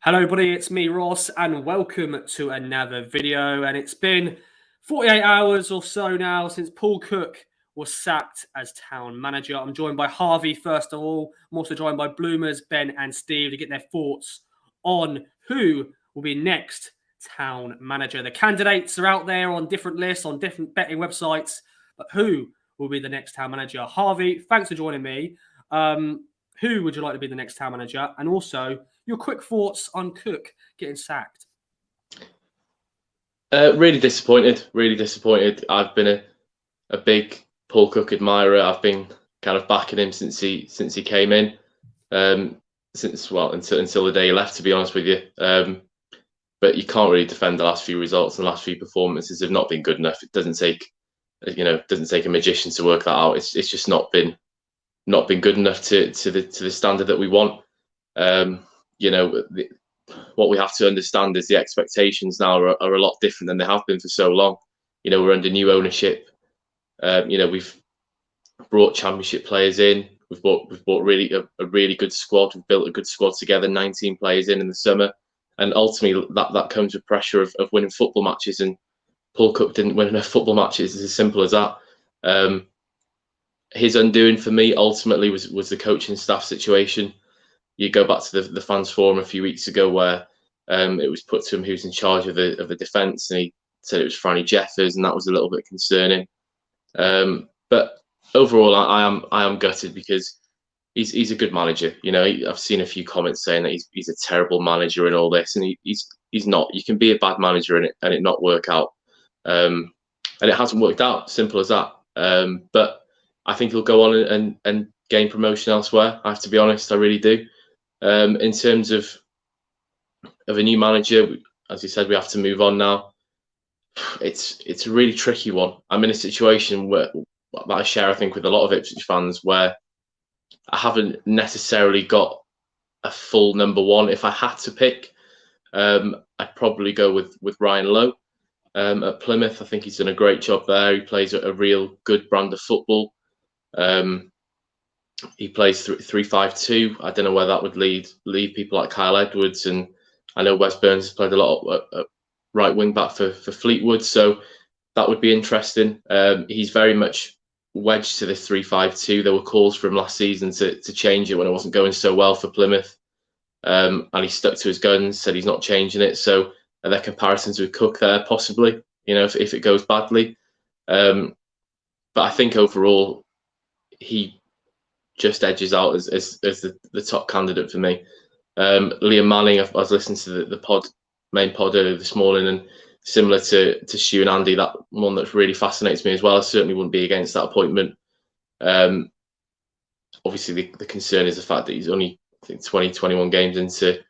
Hello everybody, it's me Ross and welcome to another video. And it's been 48 hours or so now since Paul Cook was sacked as town manager. I'm joined by Harvey first of all. I'm also joined by Bloomers, Ben and Steve to get their thoughts on who will be next town manager. The candidates are out there on different lists, on different betting websites, but who will be the next town manager? Harvey, thanks for joining me. Who would you like to be the next town manager? And also, your quick thoughts on Cook getting sacked? Really disappointed. Really disappointed. I've been a big Paul Cook admirer. I've been kind of backing him since he came in. Until the day he left, to be honest with you. But you can't really defend the last few results and the last few performances have not been good enough. It doesn't take a magician to work that out. It's just not been good enough to the standard that we want. What we have to understand is the expectations now are a lot different than they have been for so long. We're under new ownership. We've brought championship players in. We've brought really a really good squad. We've built a good squad together. 19 players in the summer, and ultimately that comes with pressure of winning football matches. And Paul Cook didn't win enough football matches. It's as simple as that. His undoing for me ultimately was the coaching staff situation. You go back to the fans forum a few weeks ago where it was put to him who's in charge of the defence, and he said it was Franny Jeffers, and that was a little bit concerning. But overall, I am gutted because he's a good manager. I've seen a few comments saying that he's a terrible manager and all this, and he's not. You can be a bad manager and it not work out, and it hasn't worked out. Simple as that. But I think he'll go on and gain promotion elsewhere. I have to be honest, I really do. In terms of a new manager, as you said, we have to move on now. It's a really tricky one. I'm in a situation that I share, I think, with a lot of Ipswich fans, where I haven't necessarily got a full number one. If I had to pick, I'd probably go with Ryan Lowe at Plymouth. I think he's done a great job there. He plays a real good brand of football. He plays 3-5-2. I don't know where that would leave people like Kyle Edwards, and I know Wes Burns has played a lot at right wing back for Fleetwood, so that would be interesting. He's very much wedged to the 3-5-2. There were calls for him last season to change it when it wasn't going so well for Plymouth, and he stuck to his guns, said he's not changing it. So are there comparisons with Cook there? Possibly, if it goes badly. But I think overall he just edges out as the top candidate for me. Liam Manning, I was listening to the main pod earlier this morning, and similar to Stu and Andy, that one that really fascinates me as well. I certainly wouldn't be against that appointment. Obviously, the concern is the fact that he's only, I think, 21 games into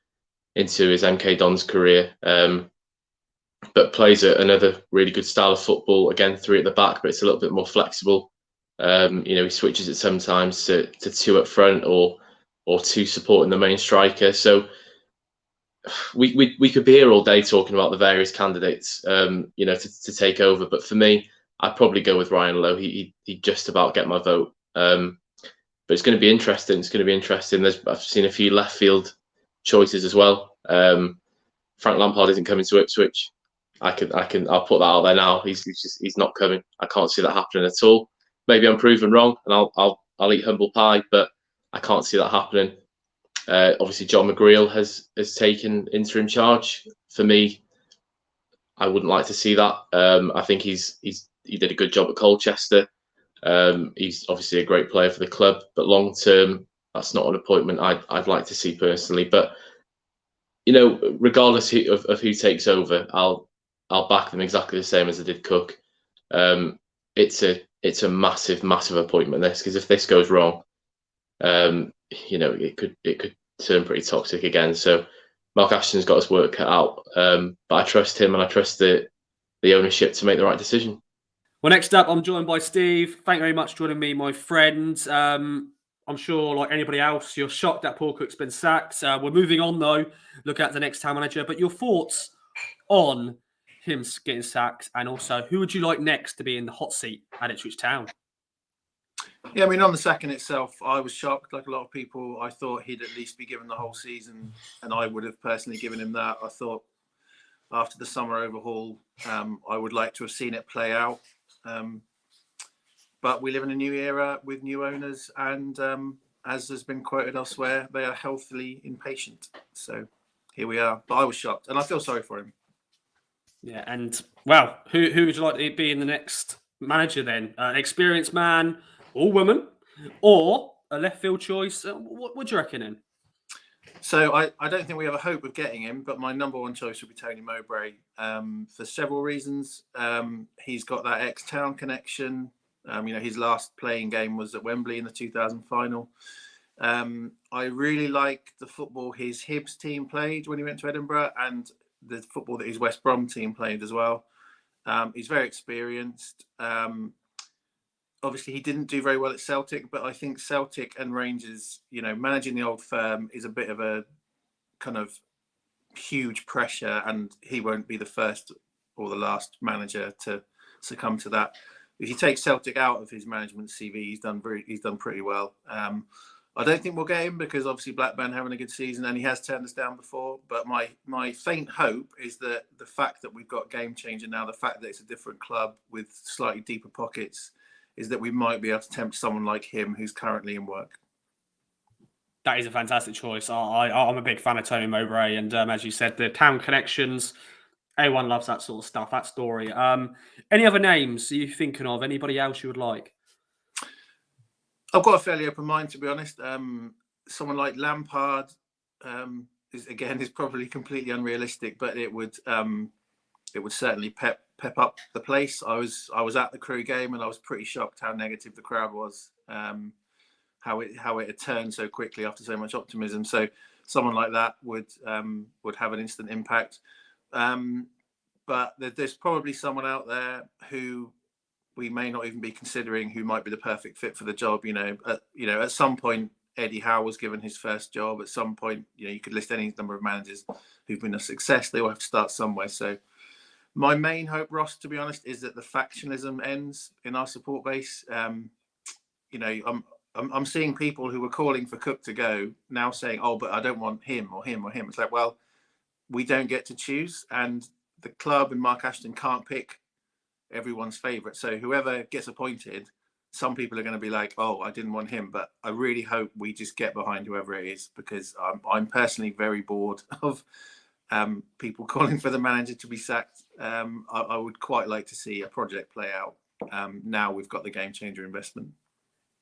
his MK Dons career, but plays another really good style of football. Again, 3 at the back, but it's a little bit more flexible. He switches it sometimes to 2 up front or 2 supporting the main striker. So we could be here all day talking about the various candidates, to take over. But for me, I'd probably go with Ryan Lowe. He just about get my vote. But it's going to be interesting. It's going to be interesting. I've seen a few left field choices as well. Frank Lampard isn't coming to Ipswich. I'll put that out there now. He's not coming. I can't see that happening at all. Maybe I'm proven wrong, and I'll eat humble pie, but I can't see that happening. Obviously, John McGreal has taken interim charge. For me, I wouldn't like to see that. I think he did a good job at Colchester. He's obviously a great player for the club, but long term, that's not an appointment I'd like to see personally. But regardless of who takes over, I'll back them exactly the same as I did Cook. It's a massive appointment, this, because if this goes wrong, it could turn pretty toxic again. So Mark Ashton's got his work cut out, but I trust him and I trust the ownership to make the right decision. Well, next up, I'm joined by Steve. Thank you very much for joining me, my friend. I'm sure, like anybody else, you're shocked that Paul Cook's been sacked. We're moving on, though. Look at the next town manager. But your thoughts on him getting sacked, and also who would you like next to be in the hot seat at Ipswich Town? Yeah, I mean, on the sacking itself, I was shocked. Like a lot of people, I thought he'd at least be given the whole season, and I would have personally given him that. I thought after the summer overhaul, I would like to have seen it play out. But we live in a new era with new owners, and as has been quoted elsewhere, they are healthily impatient. So here we are. But I was shocked, and I feel sorry for him. Yeah, and well, who would you like to be in the next manager then? An experienced man or woman, or a left field choice? What do you reckon then? So I don't think we have a hope of getting him, but my number one choice would be Tony Mowbray for several reasons. He's got that ex-Town connection. His last playing game was at Wembley in the 2000 final. I really like the football his Hibs team played when he went to Edinburgh, and the football that his West Brom team played as well. He's very experienced. Obviously, he didn't do very well at Celtic, but I think Celtic and Rangers, managing the old firm is a bit of a kind of huge pressure, and he won't be the first or the last manager to succumb to that. If you take Celtic out of his management CV, he's done pretty well. I don't think we'll get him because obviously Blackburn having a good season, and he has turned us down before. But my faint hope is that the fact that we've got Game Changer now, the fact that it's a different club with slightly deeper pockets, is that we might be able to tempt someone like him who's currently in work. That is a fantastic choice. I'm a big fan of Tony Mowbray, and as you said, the Town connections, everyone loves that sort of stuff, that story. Any other names are you thinking of? Anybody else you would like? I've got a fairly open mind, to be honest. Someone like Lampard is probably completely unrealistic, but it would certainly pep up the place. I was at the Crewe game, and I was pretty shocked how negative the crowd was. How it had turned so quickly after so much optimism. So someone like that would have an instant impact. But there's probably someone out there who we may not even be considering who might be the perfect fit for the job. At some point, Eddie Howe was given his first job. At some point, you could list any number of managers who've been a success. They all have to start somewhere. So my main hope, Ross, to be honest, is that the factionalism ends in our support base. I'm seeing people who were calling for Cook to go now saying, "Oh, but I don't want him or him or him." It's like, well, we don't get to choose, and the club and Mark Ashton can't pick everyone's favourite. So whoever gets appointed, some people are going to be like, "Oh, I didn't want him," but I really hope we just get behind whoever it is, because I'm personally very bored of people calling for the manager to be sacked. I would quite like to see a project play out. Now we've got the Game Changer investment.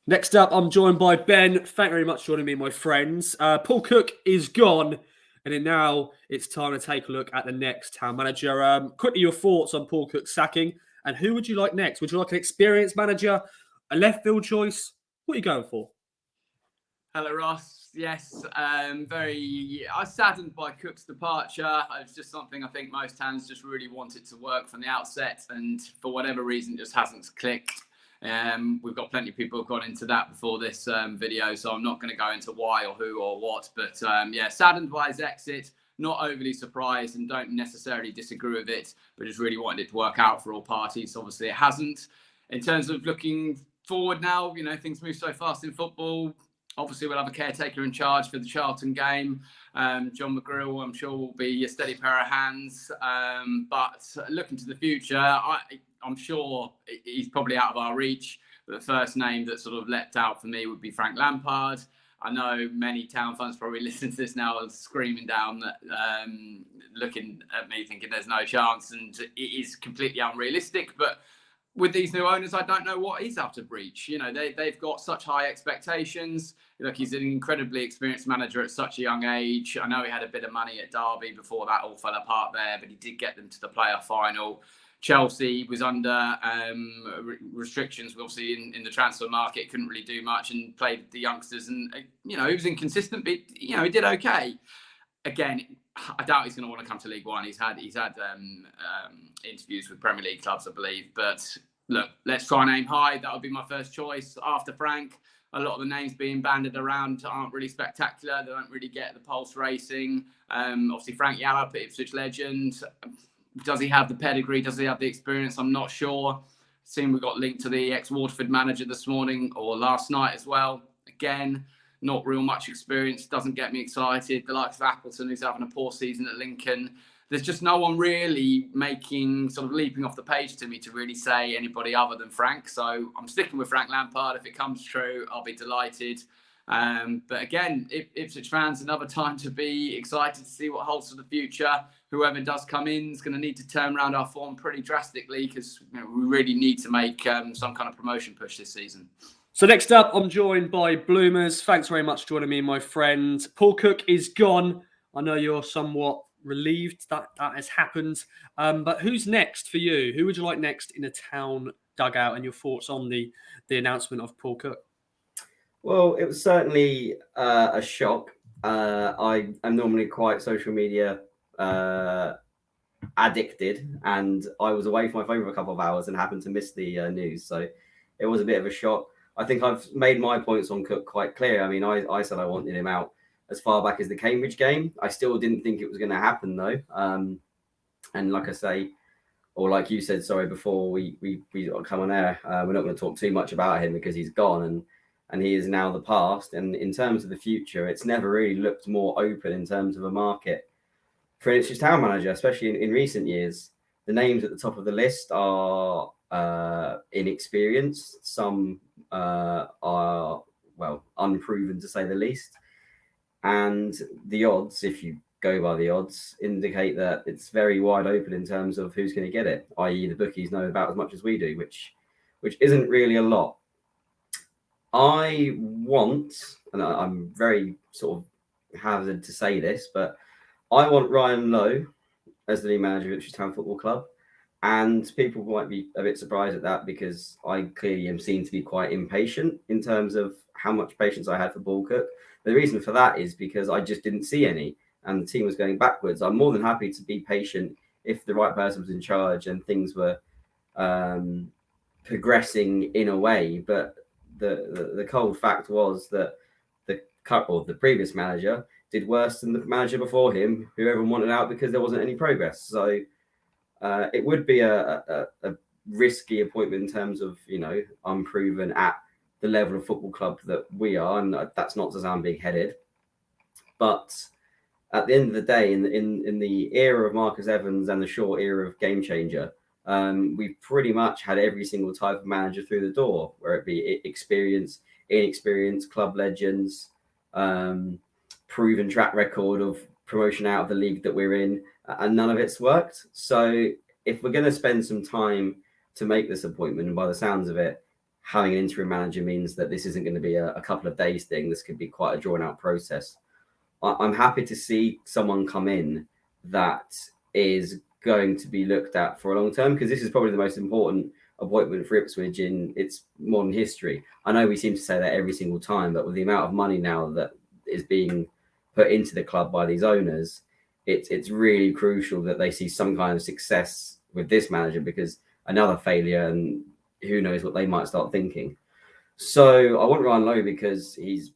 Next up, I'm joined by Ben. Thank you very much for joining me, my friends. Paul Cook is gone, and now it's time to take a look at the next Town manager. Quickly, your thoughts on Paul Cook's sacking, and who would you like next? Would you like an experienced manager, a left field choice? What are you going for? Hello, Ross. Yes, I was saddened by Cook's departure. It's just something I think most Towns just really wanted to work from the outset, and for whatever reason, it just hasn't clicked. We've got plenty of people who've gone into that before this video, so I'm not going to go into why or who or what, but saddened by his exit, not overly surprised, and don't necessarily disagree with it, but just really wanted it to work out for all parties. Obviously it hasn't. In terms of looking forward now, things move so fast in football. Obviously we'll have a caretaker in charge for the Charlton game. John McGrill, I'm sure, will be a steady pair of hands, but looking to the future, I'm sure he's probably out of our reach, but the first name that sort of leapt out for me would be Frank Lampard. I know many Town fans probably listen to this now and screaming down, looking at me thinking there's no chance, and it is completely unrealistic. But with these new owners, I don't know what he's out of reach. They've got such high expectations. Look, he's an incredibly experienced manager at such a young age. I know he had a bit of money at Derby before that all fell apart there, but he did get them to the playoff final. Chelsea was under restrictions, obviously, in the transfer market, couldn't really do much, and played the youngsters. And, he was inconsistent, but, he did okay. Again, I doubt he's going to want to come to League One. He's had interviews with Premier League clubs, I believe. But look, let's try and aim high. That would be my first choice. After Frank, a lot of the names being banded around aren't really spectacular. They don't really get the pulse racing. Obviously, Frank Yallop, Ipswich legend. Does he have the pedigree? Does he have the experience? I'm not sure. Seen we got linked to the ex-Waterford manager this morning or last night as well. Again, not real much experience, doesn't get me excited. The likes of Appleton, who's having a poor season at Lincoln. There's just no one really leaping off the page to me to really say anybody other than Frank. So I'm sticking with Frank Lampard. If it comes true, I'll be delighted. But again, Ipswich fans, another time to be excited to see what holds for the future. Whoever does come in is going to need to turn around our form pretty drastically, because we really need to make some kind of promotion push this season. So next up, I'm joined by Bloomers. Thanks very much for joining me, my friend. Paul Cook is gone. I know you're somewhat relieved that has happened. But who's next for you? Who would you like next in a Town dugout, and your thoughts on the announcement of Paul Cook? Well, it was certainly a shock. I am normally quite social media addicted, and I was away from my phone for a couple of hours and happened to miss the news. So it was a bit of a shock. I think I've made my points on Cook quite clear. I mean, I said I wanted him out as far back as the Cambridge game. I still didn't think it was going to happen, though. And like I say, or like you said, sorry, before we come on air, we're not going to talk too much about him because he's gone and he is now the past. And in terms of the future, it's never really looked more open in terms of a market for an Ipswich Town manager, especially in recent years. The names at the top of the list are inexperienced. Some are, well, unproven to say the least. And the odds, if you go by the odds, indicate that it's very wide open in terms of who's going to get it, i.e. the bookies know about as much as we do, which isn't really a lot. I want, and I'm very sort of hazard to say this, but I want Ryan Lowe as the new manager of Ipswich Town Football Club. And people might be a bit surprised at that, because I clearly am seen to be quite impatient in terms of how much patience I had for Paul Cook. The reason for that is because I just didn't see any, and the team was going backwards. I'm more than happy to be patient if the right person was in charge and things were progressing in a way. But the cold fact was that the previous manager did worse than the manager before him, who everyone wanted out because there wasn't any progress. So it would be a risky appointment in terms of, unproven at the level of football club that we are, and that's not to sound big-headed. But at the end of the day, in the era of Marcus Evans and the short era of Game Changer, we've pretty much had every single type of manager through the door, where it be experience, inexperience, club legends, proven track record of promotion out of the league that we're in, and none of it's worked. So if we're going to spend some time to make this appointment, and by the sounds of it, having an interim manager means that this isn't going to be a couple of days thing. This could be quite a drawn out process. I'm happy to see someone come in that is going to be looked at for a long term, because this is probably the most important appointment for Ipswich in its modern history. I know we seem to say that every single time, but with the amount of money now that is being put into the club by these owners, it's really crucial that they see some kind of success with this manager, because another failure and who knows what they might start thinking. So I want Ryan Lowe because he's,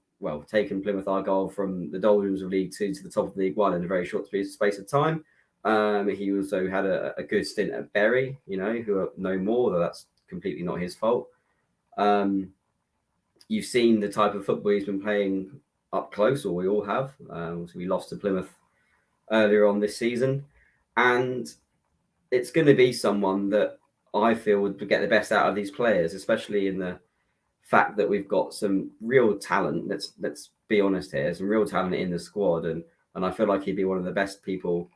taken Plymouth Argyle from the doldrums of League Two to the top of League One in a very short space of time. He also had a good stint at Bury, who are no more, though that's completely not his fault. You've seen the type of football he's been playing up close, or we all have. So we lost to Plymouth earlier on this season. And it's going to be someone that I feel would get the best out of these players, especially in the fact that we've got some real talent. Let's be honest here, some real talent in the squad. And I feel like he'd be one of the best people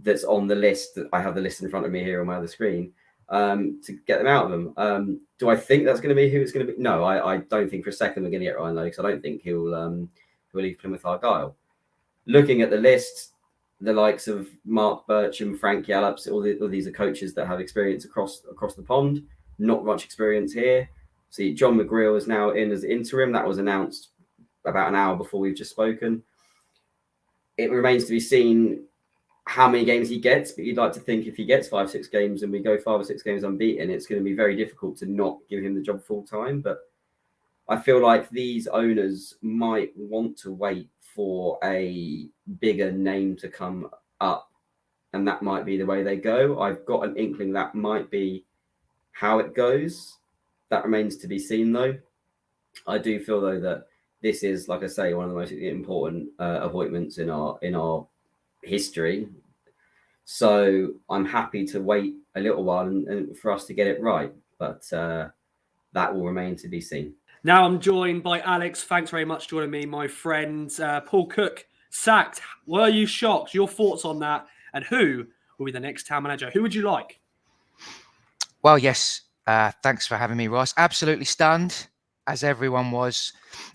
that's on the list. I have the list in front of me here on my other screen, to get them out of them. Do I think that's going to be who it's going to be? No, I don't think for a second we're going to get Ryan Lowe, because I don't think he'll leave Plymouth Argyle. Looking at the list, the likes of Mark Bircham, Frank Yallops, all these are coaches that have experience across the pond. Not much experience here. See, John McGreal is now in as interim. That was announced about an hour before we've just spoken. It remains to be seen how many games he gets, but you'd like to think if he gets 5-6 games and we go 5 or 6 games unbeaten, it's going to be very difficult to not give him the job full time. But I feel like these owners might want to wait for a bigger name to come up, and that might be the way they go. I've got an inkling that might be How it goes, that remains to be seen, though. I do feel, though, that this is, like I say, one of the most important appointments in our history. So I'm happy to wait a little while and for us to get it right, but that will remain to be seen. Now I'm joined by Alex. Thanks very much for joining me, my friend. Paul Cook sacked. Were you shocked? Your thoughts on that? And who will be the next town manager? Who would you like? Well, yes. Thanks for having me, Ross. Absolutely stunned, as everyone was,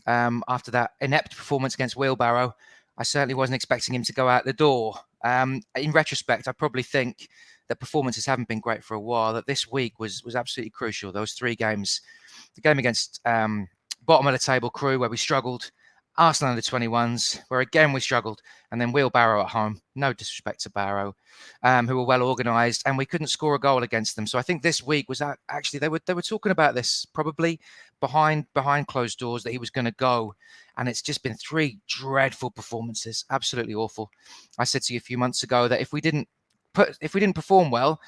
after that inept performance against Wheelbarrow. I certainly wasn't expecting him to go out the door. In retrospect, I probably think that performances haven't been great for a while, that this week was absolutely crucial. Those 3 games, the game against bottom of the table Crewe, where we struggled, Arsenal under 21s, where again we struggled, and then Wheelbarrow at home. No disrespect to Barrow, who were well organised, and we couldn't score a goal against them. So I think this week was actually they were talking about this probably behind closed doors, that he was going to go, and it's just been 3 dreadful performances, absolutely awful. I said to you a few months ago that if we didn't perform well,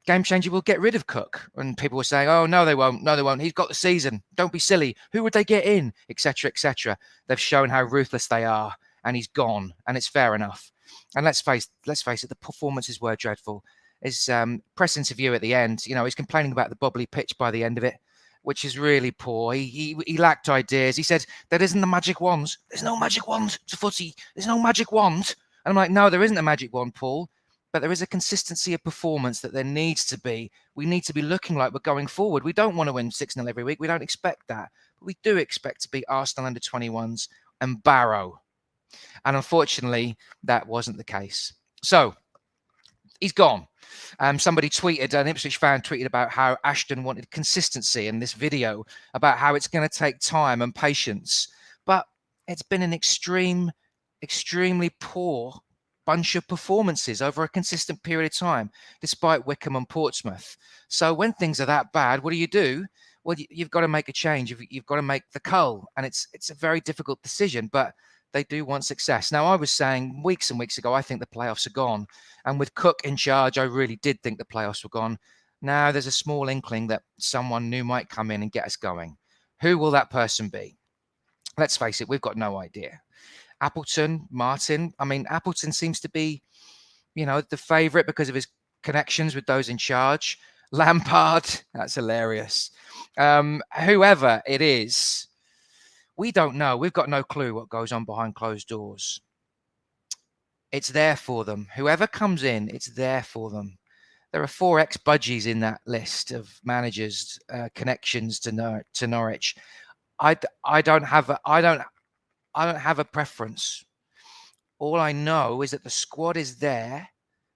Game Changer will get rid of Cook. And people were saying, oh, no, they won't. No, they won't. He's got the season. Don't be silly. Who would they get in? Etc., etc. They've shown how ruthless they are, and he's gone, and it's fair enough. And let's face it, the performances were dreadful. His press interview at the end, he's complaining about the bubbly pitch by the end of it, which is really poor. He lacked ideas. He said, there isn't the magic wands. There's no magic wand to footy. There's no magic wand. And I'm like, no, there isn't a magic wand, Paul. But there is a consistency of performance that there needs to be. We need to be looking like we're going forward. We don't want to win 6-0 every week. We don't expect that. But we do expect to beat Arsenal under 21s and Barrow. And unfortunately, that wasn't the case. So he's gone. Somebody tweeted, an Ipswich fan tweeted about how Ashton wanted consistency in this video, about how it's going to take time and patience. But it's been an extremely poor bunch of performances over a consistent period of time, despite Wickham and Portsmouth. So when things are that bad, what do? Well, you've got to make a change. You've got to make the cull, and it's a very difficult decision, but they do want success. Now, I was saying weeks and weeks ago, I think the playoffs are gone. And with Cook in charge, I really did think the playoffs were gone. Now there's a small inkling that someone new might come in and get us going. Who will that person be? Let's face it, we've got no idea. Appleton, Martin. I mean, Appleton seems to be, the favourite because of his connections with those in charge. Lampard, that's hilarious. Whoever it is, we don't know. We've got no clue what goes on behind closed doors. It's there for them. Whoever comes in, it's there for them. There are 4 ex-budgies in that list of managers, connections to Norwich. I don't have a preference. All I know is that the squad is there,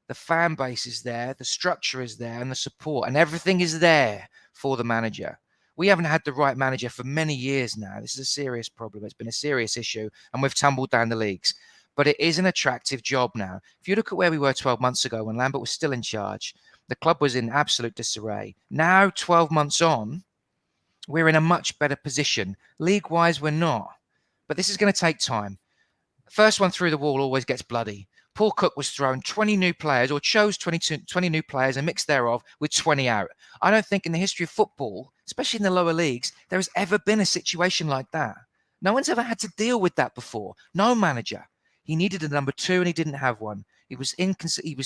the fan base is there, the structure is there, and the support, and everything is there for the manager. We haven't had the right manager for many years now. This is a serious problem. It's been a serious issue, and we've tumbled down the leagues. But it is an attractive job now. If you look at where we were 12 months ago when Lambert was still in charge, the club was in absolute disarray. Now, 12 months on, we're in a much better position. League-wise, we're not. But this is going to take time. First one through the wall always gets bloody. Paul Cook was thrown 20 new players, or chose 20 new players, a mix thereof, with 20 out. I don't think in the history of football, especially in the lower leagues, there has ever been a situation like that. No one's ever had to deal with that before. No manager. He needed a number 2 and he didn't have one. He was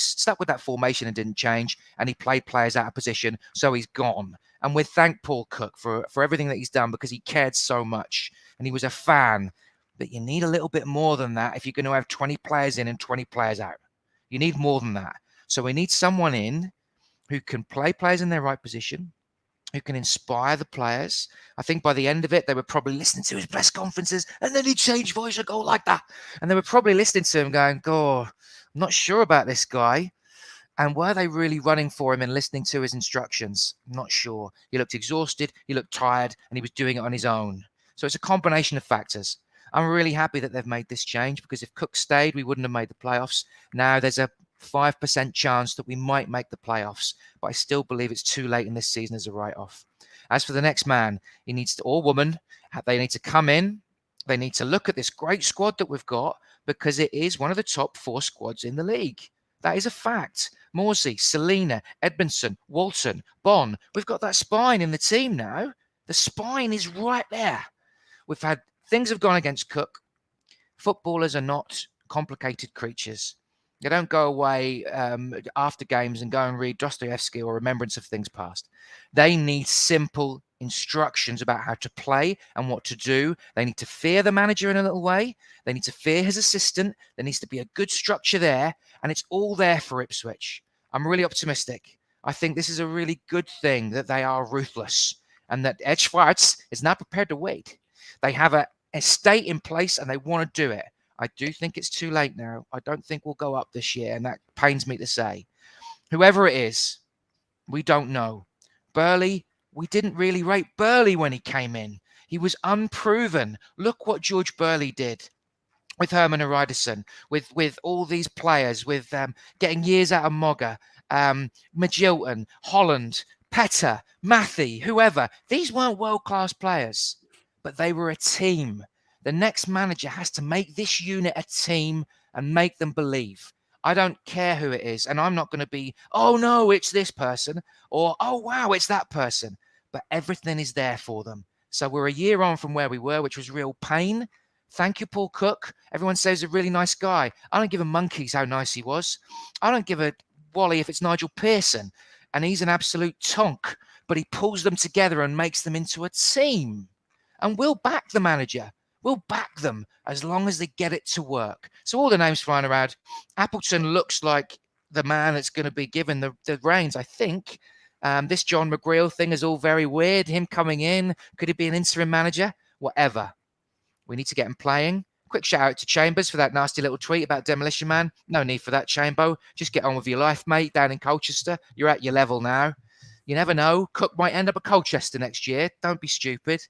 stuck with that formation and didn't change, and he played players out of position, so he's gone. And we thank Paul Cook for everything that he's done, because he cared so much and he was a fan. But you need a little bit more than that if you're going to have 20 players in and 20 players out. You need more than that. So we need someone in who can play players in their right position, who can inspire the players. I think by the end of it, they were probably listening to his press conferences, and then he'd change voice and go like that. And they were probably listening to him going, God, I'm not sure about this guy. And were they really running for him and listening to his instructions? I'm not sure. He looked exhausted, he looked tired, and he was doing it on his own. So it's a combination of factors. I'm really happy that they've made this change, because if Cook stayed, we wouldn't have made the playoffs. Now there's a 5% chance that we might make the playoffs, but I still believe it's too late in this season as a write-off. As for the next man, he needs to, or woman, they need to come in. They need to look at this great squad that we've got, because it is one of the top 4 squads in the league. That is a fact. Morsey, Selina, Edmondson, Walton, Bonn. We've got that spine in the team now. The spine is right there. We've had things have gone against Cook. Footballers are not complicated creatures. They don't go away after games and go and read Dostoevsky or Remembrance of Things Past. They need simple instructions about how to play and what to do. They need to fear the manager in a little way. They need to fear his assistant. There needs to be a good structure there, and it's all there for Ipswich. I'm really optimistic. I think this is a really good thing that they are ruthless and that Ed Schwartz is not prepared to wait. They have a estate in place and they want to do it. I do think it's too late now. I don't think we'll go up this year, and that pains me to say. Whoever it is, we don't know. Burley, we didn't really rate Burley when he came in. He was unproven. Look what George Burley did with Herman Ariderson, with all these players, with getting years out of Mogger, Magilton, Holland, Petter, Matthew, whoever. These weren't world-class players, but they were a team. The next manager has to make this unit a team and make them believe. I don't care who it is, and I'm not going to be, oh no, it's this person, or oh wow, it's that person. But everything is there for them. So we're a year on from where we were, which was real pain. Thank you, Paul Cook. Everyone says he's a really nice guy. I don't give a monkeys how nice he was. I don't give a wally if it's Nigel Pearson, and he's an absolute tonk, but he pulls them together and makes them into a team. And we'll back the manager. We'll back them as long as they get it to work. So all the names flying around. Appleton looks like the man that's going to be given the reins, I think. This John McGreal thing is all very weird. Him coming in. Could he be an interim manager? Whatever. We need to get him playing. Quick shout out to Chambers for that nasty little tweet about Demolition Man. No need for that, Chambo. Just get on with your life, mate, down in Colchester. You're at your level now. You never know. Cook might end up at Colchester next year. Don't be stupid.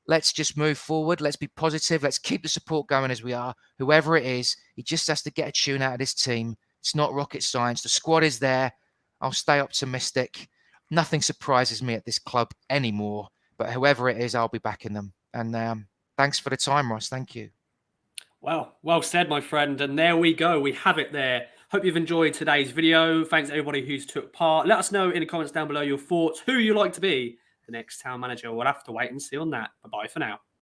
Let's just move forward. Let's be positive. Let's keep the support going as we are. Whoever it is, he just has to get a tune out of this team. It's not rocket science. The squad is there. I'll stay optimistic. Nothing surprises me at this club anymore. But whoever it is, I'll be backing them. And thanks for the time, Ross. Thank you. Well said, my friend. And there we go. We have it there. Hope you've enjoyed today's video. Thanks to everybody who's took part. Let us know in the comments down below your thoughts, who you like to be the next town manager. We'll have to wait and see on that. Bye-bye for now.